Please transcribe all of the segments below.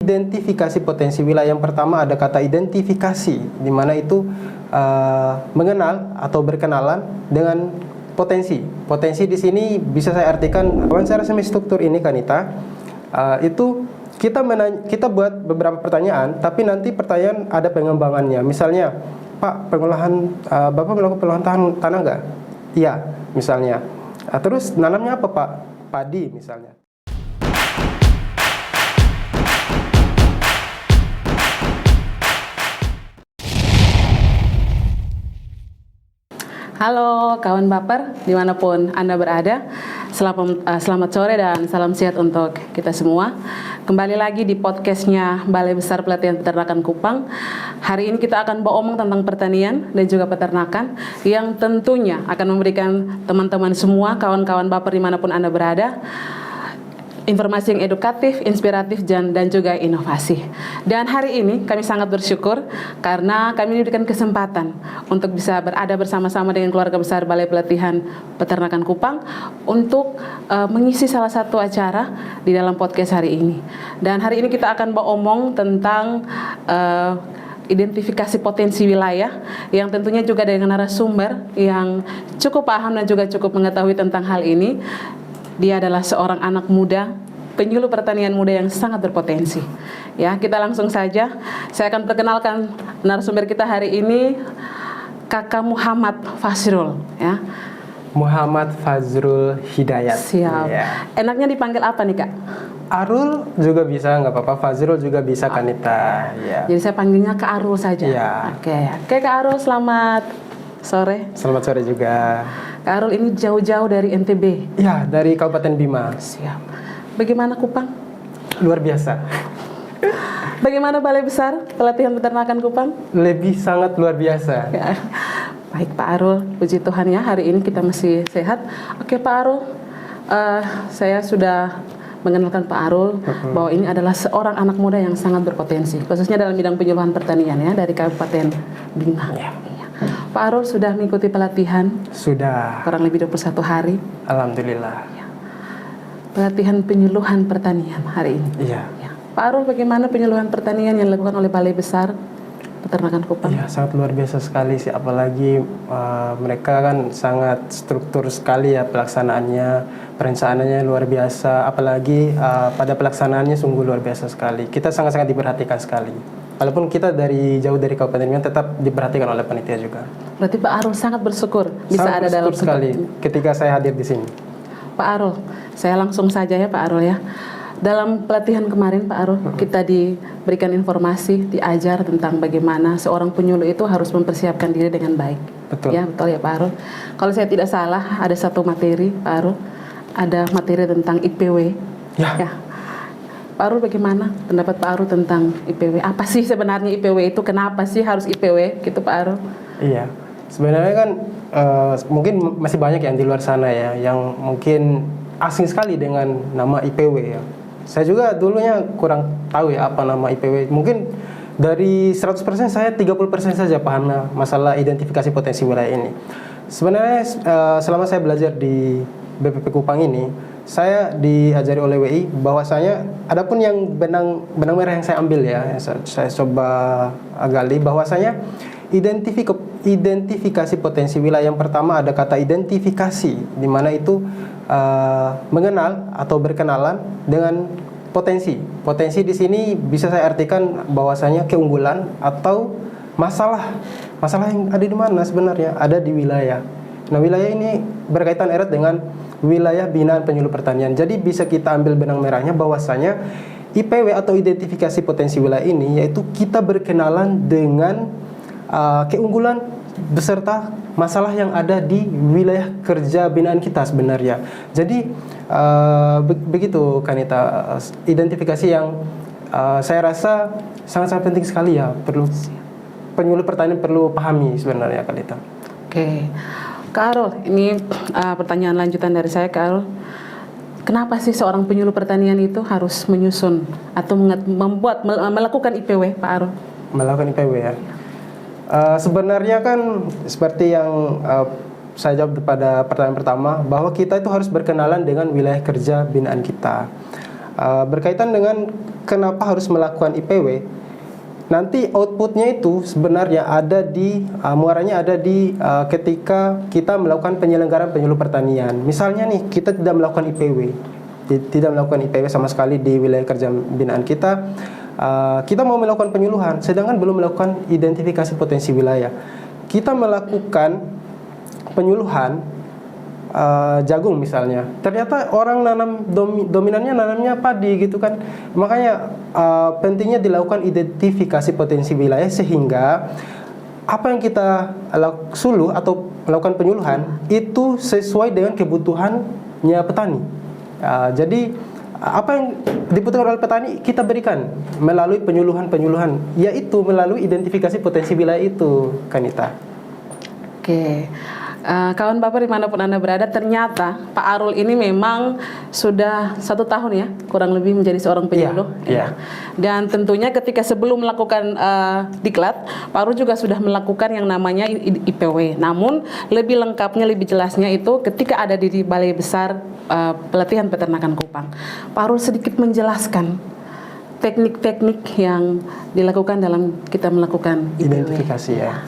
Identifikasi potensi wilayah yang pertama ada kata identifikasi, di mana itu mengenal atau berkenalan dengan potensi. Potensi di sini bisa saya artikan wawancara semi struktur ini Kanita, itu kita buat beberapa pertanyaan, tapi nanti pertanyaan ada pengembangannya. Misalnya, Pak, Bapak melakukan pengolahan tanah nggak? Iya, misalnya. Terus nanamnya apa, Pak? Padi, misalnya. Halo kawan baper, dimanapun Anda berada, selamat sore dan salam sehat untuk kita semua. Kembali lagi di podcastnya Balai Besar Pelatihan Peternakan Kupang. Hari ini kita akan omong tentang pertanian dan juga peternakan, yang tentunya akan memberikan teman-teman semua, kawan-kawan baper dimanapun Anda berada, informasi yang edukatif, inspiratif, dan juga inovasi. Dan hari ini kami sangat bersyukur karena kami diberikan kesempatan untuk bisa berada bersama-sama dengan keluarga besar Balai Pelatihan Peternakan Kupang untuk mengisi salah satu acara di dalam podcast hari ini. Dan hari ini kita akan omong tentang identifikasi potensi wilayah, yang tentunya juga dengan narasumber yang cukup paham dan juga cukup mengetahui tentang hal ini. Dia adalah seorang anak muda, penyuluh pertanian muda yang sangat berpotensi. Ya, kita langsung saja. Saya akan perkenalkan narasumber kita hari ini, Kakak Muhammad Fazrul. Ya. Muhammad Fazrul Hidayat. Siap. Ya. Enaknya dipanggil apa nih, Kak? Arul juga bisa, nggak apa-apa. Fazrul juga bisa, Kanita. Ya. Jadi saya panggilnya Kak Arul saja. Ya. Oke, Kak Arul, selamat sore. Selamat sore juga. Kak Arul ini jauh-jauh dari NTB. Ya, dari Kabupaten Bima. Siap. Bagaimana Kupang? Luar biasa. Bagaimana Balai Besar Pelatihan Peternakan Kupang? Lebih sangat luar biasa. Ya. Baik Pak Arul, puji Tuhan ya, hari ini kita masih sehat. Oke Pak Arul, saya sudah mengenalkan Pak Arul bahwa ini adalah seorang anak muda yang sangat berpotensi, khususnya dalam bidang penyuluhan pertanian ya, dari Kabupaten Bima. Ya. Pak Arul sudah mengikuti pelatihan? Sudah. Kurang lebih 21 hari. Alhamdulillah. Ya. Pelatihan penyuluhan pertanian hari ini. Iya. Ya. Pak Arul, bagaimana penyuluhan pertanian yang dilakukan oleh Balai Besar Peternakan Kupang? Iya, sangat luar biasa sekali sih. Apalagi mereka kan sangat struktur sekali ya pelaksanaannya, perencanaannya luar biasa. Apalagi pada pelaksanaannya sungguh luar biasa sekali. Kita sangat-sangat diperhatikan sekali. Walaupun kita jauh dari Kabupaten Bima, tetap diperhatikan oleh panitia juga. Berarti Pak Arul sangat bersyukur bisa ada dalam sekali ketika saya hadir di sini. Pak Arul, saya langsung saja ya Pak Arul ya. Dalam pelatihan kemarin Pak Arul, kita diberikan informasi, diajar tentang bagaimana seorang penyuluh itu harus mempersiapkan diri dengan baik. Betul. Ya, betul ya Pak Arul. Kalau saya tidak salah, ada satu materi Pak Arul, ada materi tentang IPW. Ya. Pak Arul, bagaimana pendapat Pak Arul tentang IPW? Apa sih sebenarnya IPW itu? Kenapa sih harus IPW? Gitu Pak Arul. Iya, sebenarnya kan mungkin masih banyak yang di luar sana ya, yang mungkin asing sekali dengan nama IPW ya. Saya juga dulunya kurang tahu ya apa nama IPW. Mungkin dari 100% saya 30% saja paham masalah identifikasi potensi wilayah ini. Sebenarnya selama saya belajar di BPP Kupang ini, saya diajari oleh WI bahwasanya adapun yang benang merah yang saya ambil ya, saya coba gali bahwasanya identifikasi potensi wilayah yang pertama ada kata identifikasi, di mana itu mengenal atau berkenalan dengan potensi. Potensi di sini bisa saya artikan bahwasanya keunggulan atau masalah yang ada di mana sebenarnya, ada di wilayah. Nah, wilayah ini berkaitan erat dengan wilayah binaan penyuluh pertanian. Jadi bisa kita ambil benang merahnya bahwasanya IPW atau identifikasi potensi wilayah ini yaitu kita berkenalan dengan keunggulan beserta masalah yang ada di wilayah kerja binaan kita sebenarnya. Jadi begitu Kanita, identifikasi yang saya rasa sangat-sangat penting sekali ya, perlu penyuluh pertanian perlu pahami sebenarnya Kanita. Oke. Kak Arul, ini pertanyaan lanjutan dari saya, Kak Arul. Kenapa sih seorang penyuluh pertanian itu harus menyusun atau melakukan IPW, Pak Arul? Melakukan IPW ya. Sebenarnya kan seperti yang saya jawab pada pertanyaan pertama, bahwa kita itu harus berkenalan dengan wilayah kerja binaan kita. berkaitan dengan kenapa harus melakukan IPW. Nanti outputnya itu sebenarnya ada di muaranya ada di ketika kita melakukan penyelenggaraan penyuluh pertanian. Misalnya nih kita tidak melakukan IPW, tidak melakukan IPW sama sekali di wilayah kerja binaan kita. Kita mau melakukan penyuluhan, sedangkan belum melakukan identifikasi potensi wilayah. Kita melakukan penyuluhan jagung misalnya, ternyata orang nanam dominannya nanamnya padi gitu kan. Makanya pentingnya dilakukan identifikasi potensi wilayah sehingga apa yang kita suluh atau melakukan penyuluhan itu sesuai dengan kebutuhannya petani. Jadi apa yang dibutuhkan oleh petani kita berikan melalui penyuluhan-penyuluhan, yaitu melalui identifikasi potensi wilayah itu, Kanita. Oke. Kawan Bapak dimanapun Anda berada, ternyata Pak Arul ini memang sudah 1 tahun ya, kurang lebih menjadi seorang penyuluh. Iya. Dan tentunya ketika sebelum melakukan diklat, Pak Arul juga sudah melakukan yang namanya IPW. Namun lebih lengkapnya, lebih jelasnya itu ketika ada di Balai Besar Pelatihan Peternakan Kupang. Pak Arul sedikit menjelaskan teknik-teknik yang dilakukan dalam kita melakukan IPW. Identifikasi ya.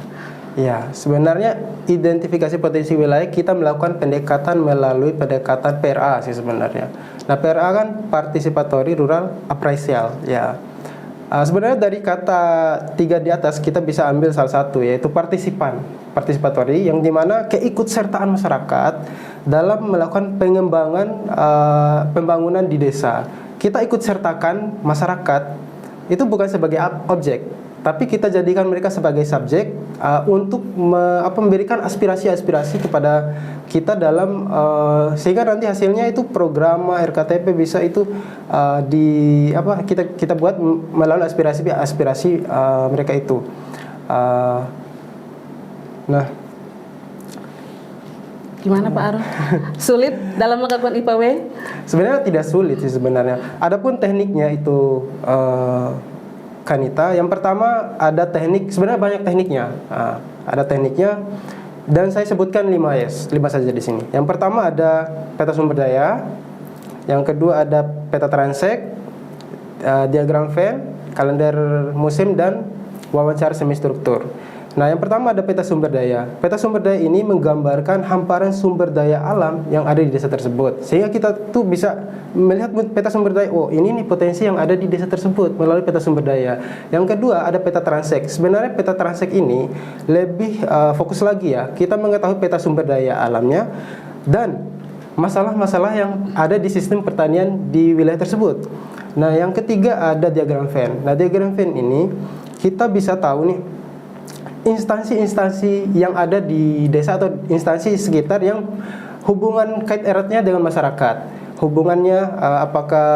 Ya, sebenarnya identifikasi potensi wilayah kita melakukan pendekatan melalui pendekatan PRA sih sebenarnya. Nah, PRA kan Participatory Rural Appraisal ya. Sebenarnya dari kata 3 di atas kita bisa ambil salah satu, yaitu participatory, yang dimana keikutsertaan masyarakat dalam melakukan pengembangan pembangunan di desa. Kita ikut sertakan masyarakat itu bukan sebagai objek, tapi kita jadikan mereka sebagai subjek untuk memberikan aspirasi-aspirasi kepada kita dalam sehingga nanti hasilnya itu program RKTP bisa itu kita buat melalui aspirasi mereka itu. Nah, gimana Pak Arul? Sulit dalam melakukan IPW? Sebenarnya tidak sulit sih sebenarnya. Adapun tekniknya itu Kanita, yang pertama ada teknik, sebenarnya banyak tekniknya. Ada tekniknya dan saya sebutkan 5 saja di sini. Yang pertama ada peta sumber daya, yang kedua ada peta transek, diagram Venn, kalender musim dan wawancara semi struktur. Nah, yang pertama ada peta sumber daya. Peta sumber daya ini menggambarkan hamparan sumber daya alam yang ada di desa tersebut. Sehingga kita tuh bisa melihat peta sumber daya, oh ini nih potensi yang ada di desa tersebut melalui peta sumber daya. Yang kedua ada peta transek. Sebenarnya peta transek ini lebih fokus lagi ya. Kita mengetahui peta sumber daya alamnya dan masalah-masalah yang ada di sistem pertanian di wilayah tersebut. Nah, yang ketiga ada diagram Venn. Nah, diagram Venn ini kita bisa tahu nih instansi-instansi yang ada di desa atau instansi sekitar yang hubungan kait eratnya dengan masyarakat. Hubungannya apakah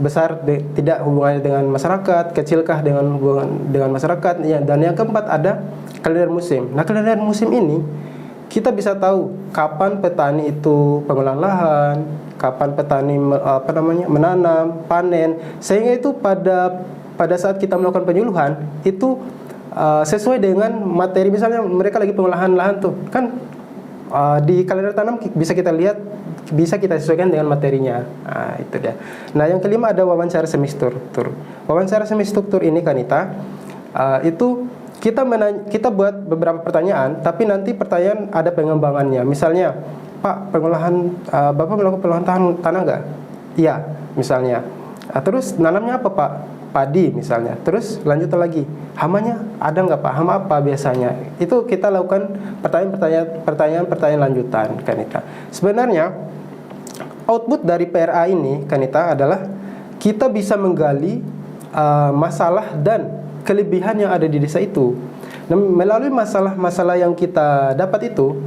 besar tidak hubungannya dengan masyarakat, kecilkah dengan hubungan dengan masyarakat ya. Dan yang keempat ada kalender musim. Nah, kalender musim ini kita bisa tahu kapan petani itu pengolahan lahan, kapan petani menanam, panen, sehingga itu pada saat kita melakukan penyuluhan itu sesuai dengan materi. Misalnya mereka lagi pengolahan lahan tuh kan di kalender tanam bisa kita lihat, bisa kita sesuaikan dengan materinya. Nah, itu dia. Nah, yang kelima ada wawancara semi struktur. Wawancara semi struktur ini Kanita itu kita buat beberapa pertanyaan, tapi nanti pertanyaan ada pengembangannya. Misalnya, Pak, Bapak melakukan pengolahan tanah nggak? Iya, misalnya. Terus nanamnya apa, Pak? Padi misalnya. Terus lanjut lagi, hamanya ada nggak, Pak? Hama apa biasanya? Itu kita lakukan pertanyaan lanjutan, Kanita. Sebenarnya output dari PRA ini, Kanita, adalah kita bisa menggali masalah dan kelebihan yang ada di desa itu. Nah, melalui masalah-masalah yang kita dapat itu,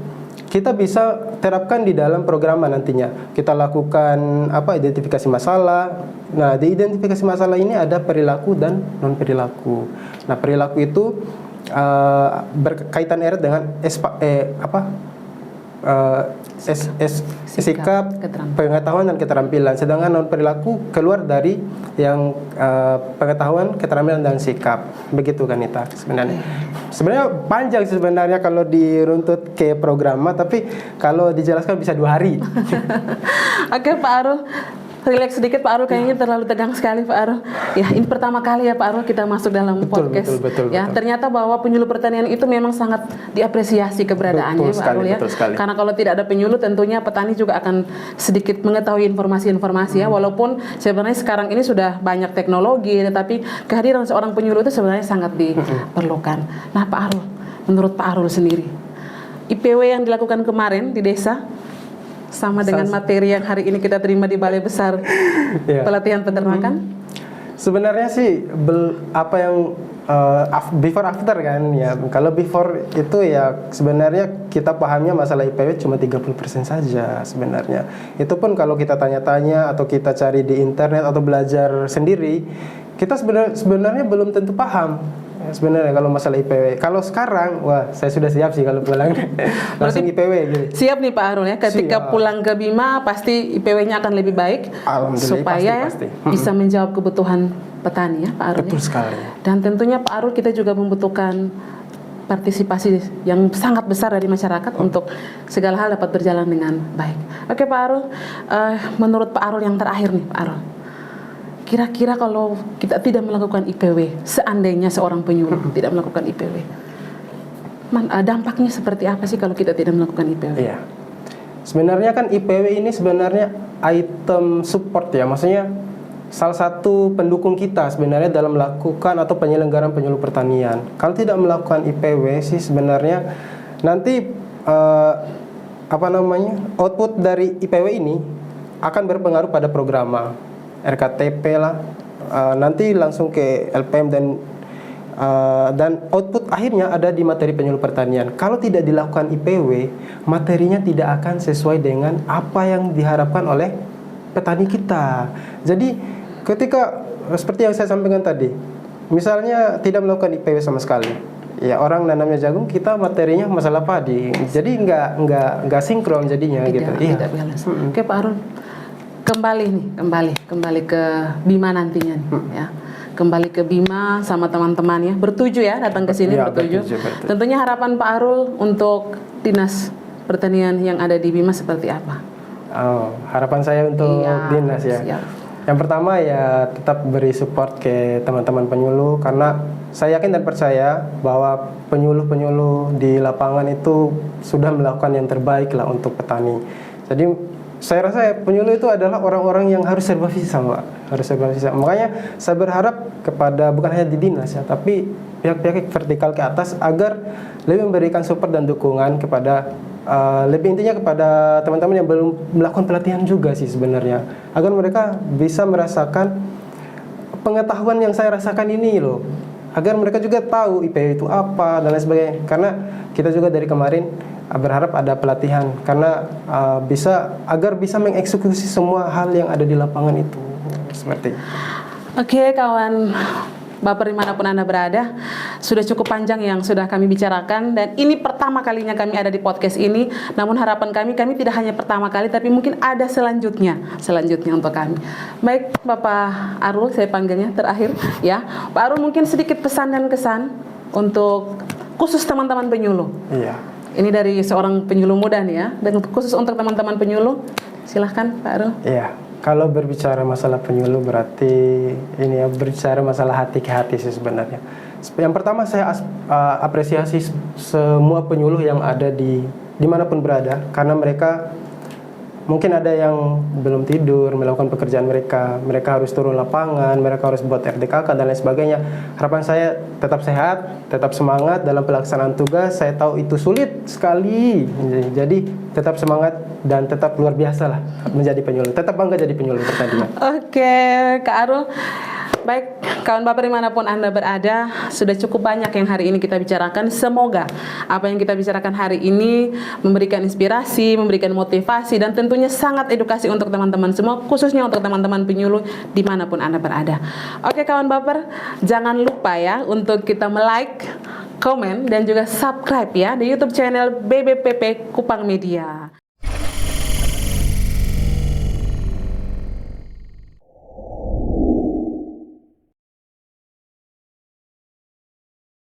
kita bisa terapkan di dalam program nantinya. Kita lakukan identifikasi masalah. Nah, di identifikasi masalah ini ada perilaku dan non perilaku. Nah, perilaku itu berkaitan erat dengan sikap, pengetahuan dan keterampilan. Sedangkan non perilaku keluar dari yang pengetahuan, keterampilan dan sikap. Begitu Kanita sebenarnya. Sebenarnya panjang sebenarnya kalau diruntut ke programa, tapi kalau dijelaskan bisa 2 hari. Oke Pak Arul, Relax sedikit Pak Arul, kayaknya terlalu tegang sekali Pak Arul. Ya, ini pertama kali ya Pak Arul kita masuk dalam podcast. Betul. Ternyata bahwa penyuluh pertanian itu memang sangat diapresiasi keberadaannya Pak Arul ya. Karena kalau tidak ada penyuluh tentunya petani juga akan sedikit mengetahui informasi-informasi ya. Walaupun sebenarnya sekarang ini sudah banyak teknologi, tetapi kehadiran seorang penyuluh itu sebenarnya sangat diperlukan. Nah Pak Arul, menurut Pak Arul sendiri, IPW yang dilakukan kemarin di desa sama dengan materi yang hari ini kita terima di Balai Besar Pelatihan Peternakan? Sebenarnya sih apa yang before after kan ya. Kalau before itu ya sebenarnya kita pahamnya masalah IPW cuma 30% saja sebenarnya. Itu pun kalau kita tanya-tanya atau kita cari di internet atau belajar sendiri, kita sebenarnya belum tentu paham. Sebenarnya kalau masalah IPW, kalau sekarang, wah saya sudah siap sih kalau pulang langsung IPW gitu. Siap nih Pak Arul ya, ketika pulang ke Bima pasti IPW-nya akan lebih baik, supaya pasti. Bisa menjawab kebutuhan petani ya Pak Arul. Betul sekali. Dan tentunya Pak Arul kita juga membutuhkan partisipasi yang sangat besar dari masyarakat untuk segala hal dapat berjalan dengan baik. Oke Pak Arul, menurut Pak Arul yang terakhir nih Pak Arul, kira-kira kalau kita tidak melakukan IPW, seandainya seorang penyuluh tidak melakukan IPW, dampaknya seperti apa sih kalau kita tidak melakukan IPW? Iya. Sebenarnya kan IPW ini sebenarnya item support ya, maksudnya salah satu pendukung kita sebenarnya dalam melakukan atau penyelenggaraan penyuluh pertanian. Kalau tidak melakukan IPW sih sebenarnya nanti output dari IPW ini akan berpengaruh pada programa RKTP lah, nanti langsung ke LPM dan output akhirnya ada di materi penyuluh pertanian. Kalau tidak dilakukan IPW, materinya tidak akan sesuai dengan apa yang diharapkan oleh petani kita. Jadi ketika seperti yang saya sampaikan tadi, misalnya tidak melakukan IPW sama sekali, ya orang nanamnya jagung, kita materinya masalah padi, jadi nggak sinkron jadinya gitu. Tidak balance. Oke Pak Arul, kembali ke Bima nantinya nih, ya. Kembali ke Bima sama teman-temannya, bertuju ya datang ke sini, bertuju. Tentunya harapan Pak Arul untuk Dinas Pertanian yang ada di Bima seperti apa? Harapan saya untuk dinas ya. Siap. Yang pertama ya tetap beri support ke teman-teman penyuluh, karena saya yakin dan percaya bahwa penyuluh-penyuluh di lapangan itu sudah melakukan yang terbaik lah untuk petani. Jadi saya rasa penyuluh itu adalah orang-orang yang harus serba bisa, Pak. Harus serba bisa. Makanya saya berharap kepada bukan hanya di dinas ya, tapi pihak-pihak vertikal ke atas agar lebih memberikan support dan dukungan kepada lebih intinya kepada teman-teman yang belum melakukan pelatihan juga sih sebenarnya, agar mereka bisa merasakan pengetahuan yang saya rasakan ini loh, agar mereka juga tahu IPW itu apa dan lain sebagainya. Karena kita juga dari kemarin berharap ada pelatihan karena agar bisa mengeksekusi semua hal yang ada di lapangan itu seperti. Oke kawan Baper dimanapun Anda berada, sudah cukup panjang yang sudah kami bicarakan, dan ini pertama kalinya kami ada di podcast ini. Namun harapan kami tidak hanya pertama kali, tapi mungkin ada selanjutnya untuk kami. Baik Bapak Arul, saya panggilnya terakhir ya. Pak Arul, mungkin sedikit pesan dan kesan untuk khusus teman-teman penyuluh. Iya. Ini dari seorang penyuluh muda nih ya, dan khusus untuk teman-teman penyuluh, silahkan Pak Arul. Iya. Kalau berbicara masalah penyuluh berarti ini ya, berbicara masalah hati ke hati sih sebenarnya. Yang pertama saya apresiasi semua penyuluh yang ada di dimanapun berada, karena mereka mungkin ada yang belum tidur melakukan pekerjaan mereka harus turun lapangan, mereka harus buat RDKK dan lain sebagainya. Harapan saya tetap sehat, tetap semangat dalam pelaksanaan tugas. Saya tahu itu sulit sekali, jadi tetap semangat dan tetap luar biasa lah menjadi penyuluh. Tetap bangga jadi penyuluh pertanian. Oke, Kak Arul. Baik, kawan Baper dimanapun Anda berada, sudah cukup banyak yang hari ini kita bicarakan. Semoga apa yang kita bicarakan hari ini memberikan inspirasi, memberikan motivasi, dan tentunya sangat edukasi untuk teman-teman semua, khususnya untuk teman-teman penyuluh dimanapun Anda berada. Oke kawan Baper, jangan lupa ya untuk kita like, komen, dan juga subscribe ya di YouTube channel BBPP Kupang Media.